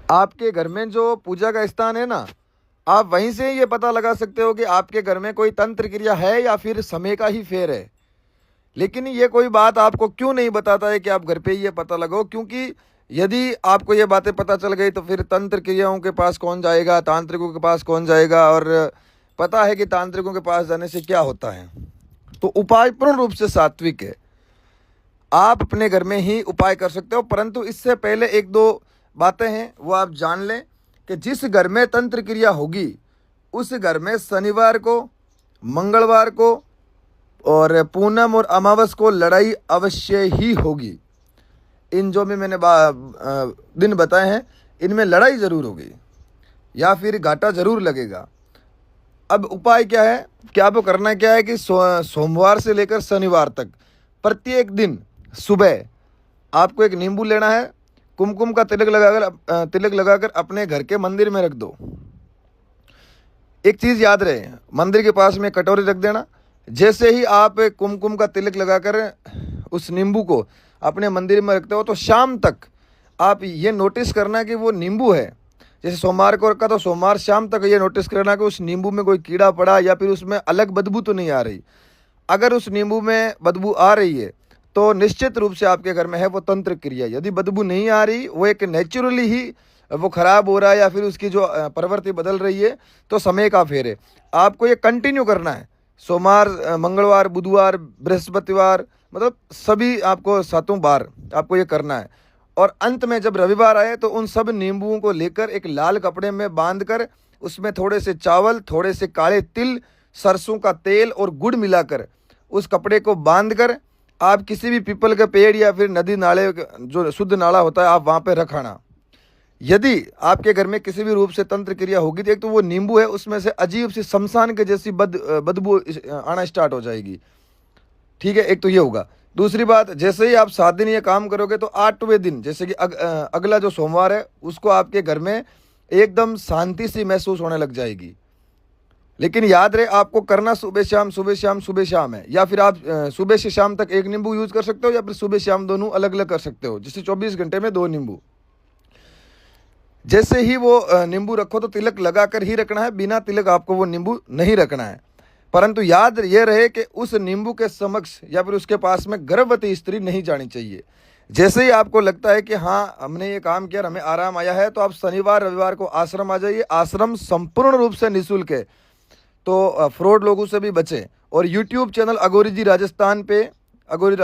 आपके घर में जो पूजा का स्थान है ना, आप वहीं से ये पता लगा सकते हो कि आपके घर में कोई तंत्र क्रिया है या फिर समय का ही फेर है। लेकिन ये कोई बात आपको क्यों नहीं बताता है कि आप घर पे ही ये पता लगाओ, क्योंकि यदि आपको ये बातें पता चल गई तो फिर तंत्र क्रियाओं के पास कौन जाएगा, तांत्रिकों के पास कौन जाएगा, और पता है कि तांत्रिकों के पास जाने से क्या होता है। तो उपाय पूर्ण रूप से सात्विक है, आप अपने घर में ही उपाय कर सकते हो। परंतु इससे पहले एक दो बातें हैं वो आप जान लें कि जिस घर में तंत्र क्रिया होगी उस घर में शनिवार को, मंगलवार को और पूनम और अमावस को लड़ाई अवश्य ही होगी। इन जो भी मैंने दिन बताए हैं इनमें लड़ाई ज़रूर होगी या फिर घाटा ज़रूर लगेगा। अब उपाय क्या है कि आपको करना क्या है कि सोमवार से लेकर शनिवार तक प्रत्येक दिन सुबह आपको एक नींबू लेना है, कुमकुम का तिलक लगाकर अपने घर के मंदिर में रख दो। एक चीज़ याद रहे, मंदिर के पास में कटोरी रख देना। जैसे ही आप कुमकुम का तिलक लगाकर उस नींबू को अपने मंदिर में रखते हो तो शाम तक आप ये नोटिस करना कि वो नींबू है, जैसे सोमवार को रखा तो सोमवार शाम तक ये नोटिस करना कि उस नींबू में कोई कीड़ा पड़ा या फिर उसमें अलग बदबू तो नहीं आ रही। अगर उस नींबू में बदबू आ रही है तो निश्चित रूप से आपके घर में है वो तंत्र क्रिया। यदि बदबू नहीं आ रही, वो एक नेचुरली ही वो खराब हो रहा है या फिर उसकी जो प्रवृत्ति बदल रही है, तो समय का फेर है। आपको ये कंटिन्यू करना है, सोमवार, मंगलवार, बुधवार, बृहस्पतिवार, मतलब सभी आपको 7 बार आपको ये करना है। और अंत में जब रविवार आए तो उन सब नींबुओं को लेकर एक लाल कपड़े में बांधकर उसमें थोड़े से चावल, थोड़े से काले तिल, सरसों का तेल और गुड़ मिलाकर उस कपड़े को बांधकर आप किसी भी पीपल के पेड़ या फिर नदी नाले जो शुद्ध नाला होता है आप वहाँ पे रखाना। यदि आपके घर में किसी भी रूप से तंत्र क्रिया होगी तो एक तो वो नींबू है उसमें से अजीब सी शमशान के जैसी बदबू आना स्टार्ट हो जाएगी। ठीक है, एक तो ये होगा। दूसरी बात, जैसे ही आप 7 दिन ये काम करोगे तो 8वें दिन जैसे कि अगला जो सोमवार है उसको आपके घर में एकदम शांति सी महसूस होने लग जाएगी। लेकिन याद रहे आपको करना सुबह शाम, सुबह शाम, सुबह शाम है। या फिर आप सुबह से शाम तक एक नींबू यूज कर सकते हो या फिर सुबह शाम दोनों अलग अलग कर सकते हो, जैसे 24 घंटे में 2 नींबू। जैसे ही वो नींबू रखो तो तिलक लगाकर ही रखना है, बिना तिलक आपको वो नींबू नहीं रखना है। परंतु याद ये रहे कि उस नींबू के समक्ष या फिर उसके पास में गर्भवती स्त्री नहीं जानी चाहिए। जैसे ही आपको लगता है कि हाँ हमने ये काम किया, हमें आराम आया है, तो आप शनिवार रविवार को आश्रम आ जाइए। आश्रम संपूर्ण रूप से निःशुल्क है, तो फ्रॉड लोगों से भी बचें। और यूट्यूब चैनल अघोरी जी राजस्थान पे, अघोरी